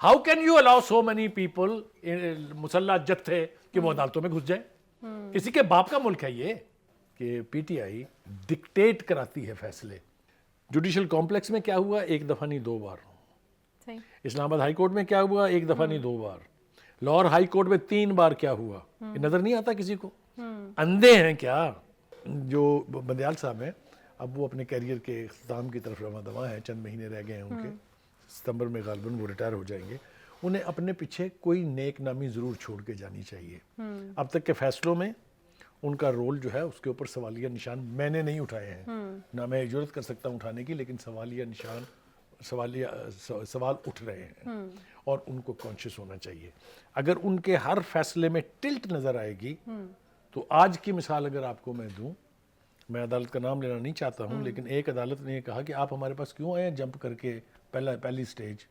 How can you allow so many people مسلح جتھے کہ وہ عدالتوں میں گھس جائیں؟ کسی کے باپ کا ملک ہے یہ کہ پی ٹی آئی ڈکٹیٹ کراتی ہے فیصلے. جوڈیشل کمپلیکس میں کیا ہوا؟ ایک دفعہ نہیں 2 بار. اسلام آباد ہائی کورٹ میں کیا ہوا؟ ایک دفعہ نہیں 2 بار. لاہور ہائی کورٹ میں 3 بار کیا ہوا؟ یہ نظر نہیں آتا کسی کو؟ اندھے ہیں کیا؟ جو بندیال صاحب ہیں اب وہ اپنے کیریئر کے اختتام کی طرف رواں دواں ہیں، چند مہینے رہ گئے ہیں ان کے، ستمبر میں غالباً وہ ریٹائر ہو جائیں گے. انہیں اپنے پیچھے کوئی نیک نامی ضرور چھوڑ کے جانی چاہیے. اب تک کے فیصلوں میں ان کا رول جو ہے اس کے اوپر سوالیہ نشان میں نے نہیں اٹھائے ہیں، نہ میں جرات کر سکتا ہوں اٹھانے کی، لیکن سوالیہ نشان سوال اٹھ رہے ہیں اور ان کو کانشیس ہونا چاہیے. اگر ان کے ہر فیصلے میں ٹلٹ نظر آئے گی تو آج کی مثال اگر آپ کو میں دوں، میں عدالت کا نام لینا نہیں چاہتا ہوں، لیکن ایک عدالت نے یہ کہا کہ آپ ہمارے پاس کیوں آئے ہیں جمپ کر کے پہلی سٹیج؟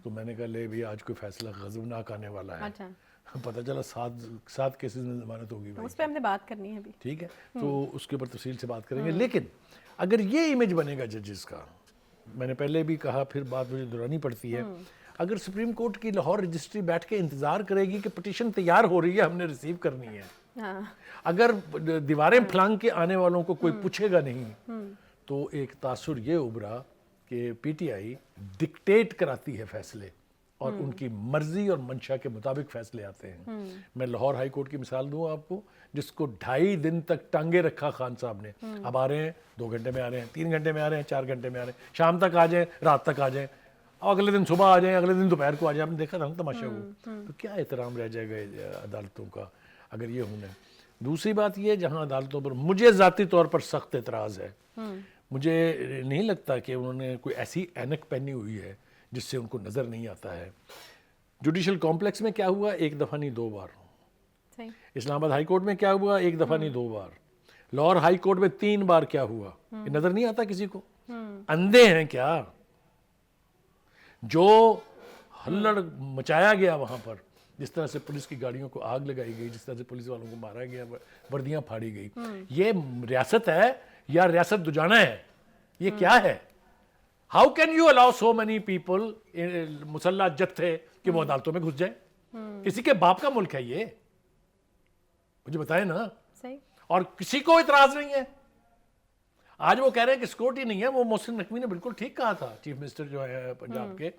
تو میں نے کہا لے بھی آج کوئی فیصلہ غضبناک آنے والا ہے. پتہ چلا 7 کیسز میں ضمانت ہوگی. اس پہ ہم نے بات کرنی ہے ابھی، ٹھیک ہے، تو اس کے اوپر تفصیل سے بات کریں گے. لیکن اگر یہ امیج بنے گا ججز کا، میں نے پہلے بھی کہا پھر بات مجھے دہرانی پڑتی ہے، اگر سپریم کورٹ کی لاہور رجسٹری بیٹھ کے انتظار کرے گی کہ پٹیشن تیار ہو رہی ہے ہم نے ریسیو کرنی ہے، اگر دیواریں پھلانگ کے آنے والوں کو کوئی پوچھے گا نہیں، تو ایک تاثر یہ ابھرا کہ پی ٹی آئی ڈکٹیٹ کراتی ہے فیصلے اور ان کی مرضی اور منشا کے مطابق فیصلے آتے ہیں. میں لاہور ہائی کورٹ کی مثال دوں آپ کو، جس کو 2.5 دن تک ٹانگے رکھا خان صاحب نے. اب آ رہے ہیں 2 گھنٹے میں آ رہے ہیں، 3 گھنٹے میں آ رہے ہیں، 4 گھنٹے میں آ رہے ہیں، شام تک آ جائیں، رات تک آ جائیں، اگلے دن صبح آ جائیں، اگلے دن دوپہر کو آ جائیں. آپ نے دیکھا تھا نا تماشا کو. تو کیا احترام رہ جائے گا عدالتوں کا اگر یہ ہونا ہے. دوسری بات یہ، جہاں عدالتوں پر مجھے ذاتی طور پر سخت اعتراض ہے، مجھے نہیں لگتا کہ انہوں نے کوئی ایسی اینک پہنی ہوئی ہے جس سے ان کو نظر نہیں آتا ہے. جوڈیشل کمپلیکس میں کیا ہوا؟ ایک دفعہ نہیں 2 بار. اسلام آباد ہائی کورٹ میں کیا ہوا؟ ایک دفعہ نہیں 2 بار. لاہور ہائی کورٹ میں 3 بار کیا ہوا؟ یہ نظر نہیں آتا کسی کو؟ اندھے ہیں کیا؟ جو ہلڑ مچایا گیا وہاں پر، جس طرح سے پولیس کی گاڑیوں کو آگ لگائی گئی، جس طرح سے پولیس والوں کو مارا گیا، وردیاں پھاڑی گئی، یہ ریاست ہے یا ریاست دجانہ ہے؟ یہ کیا ہے؟ How can you allow so many people مسلح جتھے کہ وہ عدالتوں میں گھس جائیں؟ کسی کے باپ کا ملک ہے یہ؟ مجھے بتائیں نا. اور کسی کو اعتراض نہیں ہے. آج وہ کہہ رہے ہیں کہ سیکورٹی نہیں ہے. وہ محسن نقوی نے بالکل ٹھیک کہا تھا، چیف منسٹر جو ہے پنجاب کے،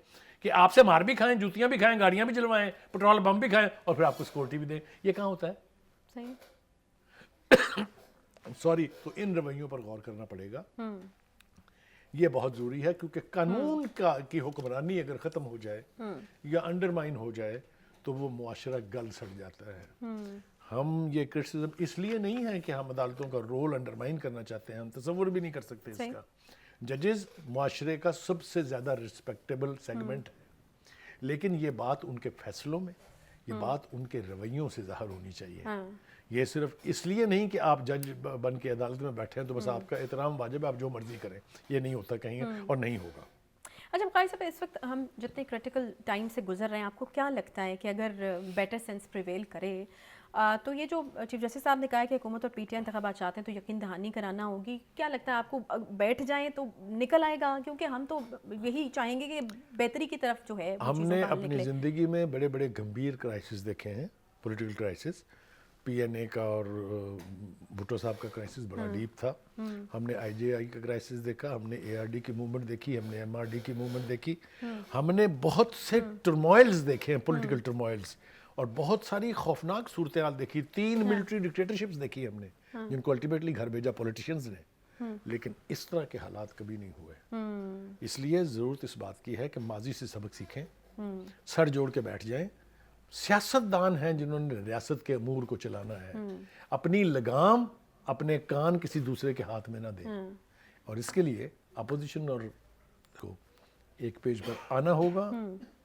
کہ آپ سے مار بھی کھائیں، جوتیاں بھی کھائیں، گاڑیاں بھی جلوائیں، پٹرول بم بھی کھائیں، اور پھر آپ کو سیکورٹی بھی دیں. یہ کہاں ہوتا ہے؟ سوری. تو ان رویوں پر غور کرنا پڑے گا. یہ بہت ضروری ہے، کیونکہ قانون کی حکمرانی اگر ختم ہو جائے یا انڈرمائن ہو جائے تو وہ معاشرہ گل سڑ جاتا ہے. ہم یہ کرٹیسزم اس لیے نہیں ہے کہ ہم عدالتوں کا رول انڈرمائن کرنا چاہتے ہیں، ہم تصور بھی نہیں کر سکتے اس کا. ججز معاشرے کا سب سے زیادہ رسپیکٹیبل سیگمنٹ ہے، لیکن یہ بات ان کے فیصلوں میں، یہ بات ان کے رویوں سے ظاہر ہونی چاہیے. یہ صرف اس لیے نہیں کہ آپ جج بن کے عدالت میں بیٹھے ہیں تو بس آپ کا احترام واجب ہے، آپ جو مرضی کریں. یہ نہیں ہوتا کہیں اور نہیں ہوگا. اچھا قاری صاحب، اس وقت ہم جتنے کرٹیکل ٹائم سے گزر رہے ہیں، آپ کو کیا لگتا ہے کہ اگر بیٹر سینس پریویل کرے تو یہ جو چیف جسٹس صاحب نے کہا ہے کہ حکومت اور پی ٹی آئی انتخابات چاہتے ہیں تو یقین دہانی کرانا ہوگی، کیا لگتا ہے آپ کو بیٹھ جائیں تو نکل آئے گا؟ کیونکہ ہم تو یہی چاہیں گے کہ بہتری کی طرف جو ہے ہم نے اپنی زندگی میں بڑے بڑے گمبھیر کرائسس دیکھے ہیں، پولیٹیکل کرائسس. پی این اے کا اور بھٹو صاحب کا کرائسس بڑا ڈیپ تھا. ہم نے آئی جے آئی کا کرائسس دیکھا، ہم نے اے آر ڈی کی موومنٹ دیکھی، ہم نے ایم آر ڈی کی موومنٹ دیکھی. ہم نے بہت سے ٹرموائلز دیکھے ہیں، پولیٹیکل ٹرموائلز، اور بہت ساری خوفناک صورتحال دیکھی. 3 ملٹری ڈکٹیٹرشپس دیکھی ہم نے، جن کو الٹیمیٹلی گھر بھیجا پولیٹیشنز نے. لیکن اس طرح کے حالات کبھی نہیں ہوئے. اس لیے ضرورت اس بات کی ہے کہ ماضی سے سبق سیکھیں، سر جوڑ کے بیٹھ جائیں. سیاستدان ہیں جنہوں نے ریاست کے امور کو چلانا ہے، اپنی لگام، اپنے کان کسی دوسرے کے ہاتھ میں نہ دیں. اور اس کے لیے اپوزیشن اور کو ایک پیج پر آنا ہوگا.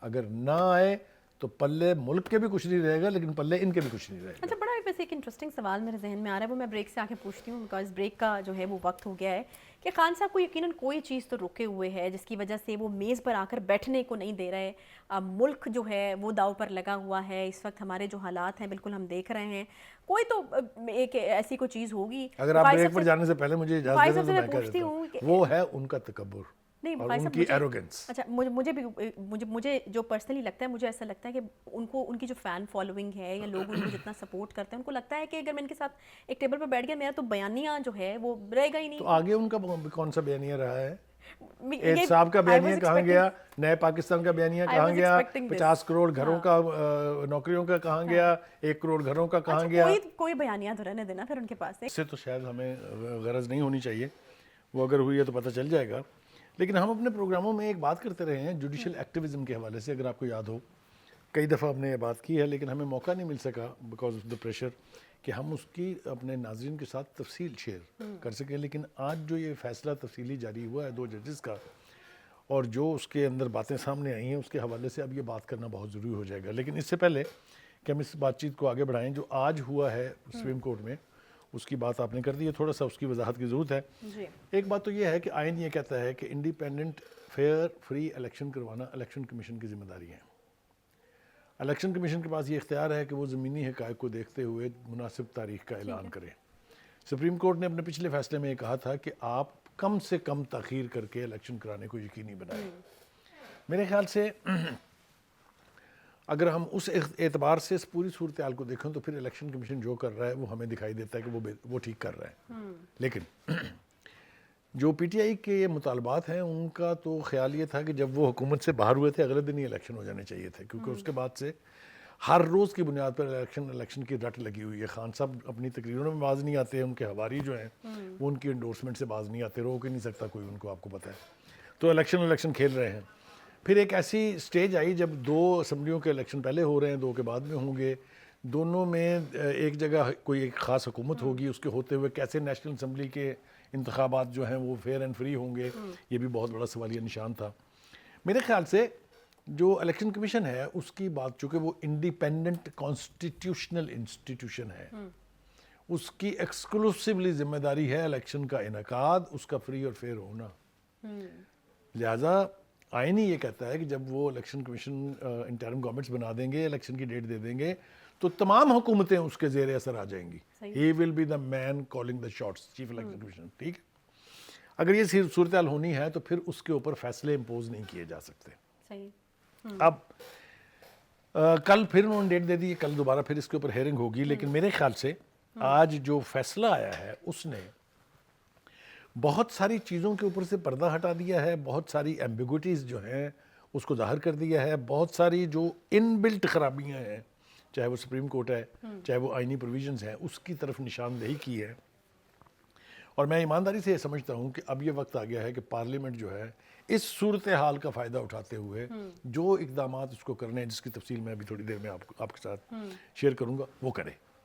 اگر نہ آئے تو پلے ملک کے بھی کچھ نہیں رہے گا، لیکن پلے ان کے بھی کچھ نہیں رہے گا. اچھا، بڑا ویسے ایک انٹرسٹنگ سوال میرے ذہن میں آ رہا ہے، وہ میں بریک سے آ کے پوچھتی ہوں، بیکاز بریک کا جو ہے وہ وقت ہو گیا ہے، کہ خان صاحب کو یقیناً کوئی چیز تو رکے ہوئے ہے جس کی وجہ سے وہ میز پر آ کر بیٹھنے کو نہیں دے رہے. ملک جو ہے وہ داؤ پر لگا ہوا ہے. اس وقت ہمارے جو حالات ہیں بالکل ہم دیکھ رہے ہیں. کوئی تو ایک ایسی کوئی چیز ہوگی. اگر آپ بریک پر جانے سے پہلے مجھے اجازت دیں تو میں پوچھتی ہوں، وہ ہے ان کا تکبر. نہیں اور بھائی ان صاحب کی ایروگنس. اچھا مجھے جو پرسنلی لگتا ہے، مجھے ایسا لگتا ہے کہ ان کی جو فین فالوئنگ ہے یا لوگ ان کو جتنا سپورٹ کرتے ہیں، ان کو لگتا ہے کہ اگر میں ان کے ساتھ ایک ٹیبل پہ بیٹھ گیا، میرا تو بیانیہ جو ہے وہ رہے گا ہی نہیں. تو آگے ان کا کون سا بیانیہ رہا ہے؟ یہ احتساب کا بیانیہ کہاں گیا؟ نئے پاکستان کا بیانیہ کہاں گیا؟ 50 کروڑ گھروں کا نوکریوں کا کہاں گیا؟ 1 کروڑ گھروں کا کہاں گیا؟ کوئی بیانیہ تو رہنے دینا پھر ان کے پاس. اس سے تو شاید ہمیں غرض نہیں ہونی چاہیے، وہ اگر ہوئی ہے تو پتہ چل جائے گا. لیکن ہم اپنے پروگراموں میں ایک بات کرتے رہے ہیں جوڈیشل ایکٹیویزم کے حوالے سے. اگر آپ کو یاد ہو کئی دفعہ ہم نے یہ بات کی ہے، لیکن ہمیں موقع نہیں مل سکا بیکاز آف دا پریشر کہ ہم اس کی اپنے ناظرین کے ساتھ تفصیل شیئر کر سکیں. لیکن آج جو یہ فیصلہ تفصیلی جاری ہوا ہے 2 ججز کا، اور جو اس کے اندر باتیں سامنے آئی ہیں، اس کے حوالے سے اب یہ بات کرنا بہت ضروری ہو جائے گا. لیکن اس سے پہلے کہ ہم اس بات چیت کو آگے بڑھائیں، جو آج ہوا ہے سپریم کورٹ میں، اس کی بات آپ نے کر دی ہے، تھوڑا سا اس کی وضاحت کی ضرورت ہے. ایک بات تو یہ ہے کہ آئین یہ کہتا ہے کہ انڈیپینڈنٹ فیئر فری الیکشن کروانا الیکشن کمیشن کی ذمہ داری ہے. الیکشن کمیشن کے پاس یہ اختیار ہے کہ وہ زمینی حقائق کو دیکھتے ہوئے مناسب تاریخ کا اعلان کرے. سپریم کورٹ نے اپنے پچھلے فیصلے میں یہ کہا تھا کہ آپ کم سے کم تاخیر کر کے الیکشن کرانے کو یقینی بنائیں. میرے خیال سے اگر ہم اس اعتبار سے اس پوری صورتحال کو دیکھیں تو پھر الیکشن کمیشن جو کر رہا ہے وہ ہمیں دکھائی دیتا ہے کہ وہ ٹھیک کر رہا ہے. لیکن جو پی ٹی آئی کے مطالبات ہیں ان کا تو خیال یہ تھا کہ جب وہ حکومت سے باہر ہوئے تھے اگلے دن ہی الیکشن ہو جانے چاہیے تھے، کیونکہ اس کے بعد سے ہر روز کی بنیاد پر الیکشن کی رٹ لگی ہوئی ہے. خان صاحب اپنی تقریروں میں باز نہیں آتے، ان کے حواری جو ہیں وہ ان کی انڈورسمنٹ سے باز نہیں آتے، روک ہی نہیں سکتا کوئی ان کو، آپ کو پتہ ہے. تو الیکشن کھیل رہے ہیں. پھر ایک ایسی سٹیج آئی جب 2 اسمبلیوں کے الیکشن پہلے ہو رہے ہیں، 2 کے بعد میں ہوں گے، دونوں میں ایک جگہ کوئی ایک خاص حکومت ہوگی، اس کے ہوتے ہوئے کیسے نیشنل اسمبلی کے انتخابات جو ہیں وہ فیئر اینڈ فری ہوں گے، یہ بھی بہت بڑا سوالیہ نشان تھا. میرے خیال سے جو الیکشن کمیشن ہے اس کی بات، چونکہ وہ انڈیپینڈنٹ کانسٹیٹیوشنل انسٹیٹیوشن ہے، اس کی ایکسکلوسیولی ذمہ داری ہے الیکشن کا انعقاد، اس کا فری اور فیئر ہونا. لہٰذا آئین ہی یہ کہتا ہے کہ جب وہ الیکشن کمیشن انٹرم گورنمنٹس بنا دیں گے، الیکشن کی ڈیٹ دے دیں گے، تو تمام حکومتیں اس کے زیر اثر آ جائیں گی. He will be the man calling the shots, chief election commission. ٹھیک ہے، اگر یہ صورتحال ہونی ہے تو پھر اس کے اوپر فیصلے امپوز نہیں کیے جا سکتے. اب کل پھر انہوں نے ڈیٹ دے دی، کل دوبارہ پھر اس کے اوپر ہیئرنگ ہوگی. لیکن میرے خیال سے آج جو فیصلہ آیا ہے اس نے بہت ساری چیزوں کے اوپر سے پردہ ہٹا دیا ہے، بہت ساری ایمبیگوٹیز جو ہیں اس کو ظاہر کر دیا ہے، بہت ساری جو ان بلٹ خرابیاں ہیں، چاہے وہ سپریم کورٹ ہے، چاہے وہ آئینی پروویژنز ہیں، اس کی طرف نشاندہی کی ہے. اور میں ایمانداری سے یہ سمجھتا ہوں کہ اب یہ وقت آ گیا ہے کہ پارلیمنٹ جو ہے اس صورتحال کا فائدہ اٹھاتے ہوئے جو اقدامات اس کو کرنے ہیں، جس کی تفصیل میں ابھی تھوڑی دیر میں آپ کے ساتھ شیئر کروں گا، وہ کرے.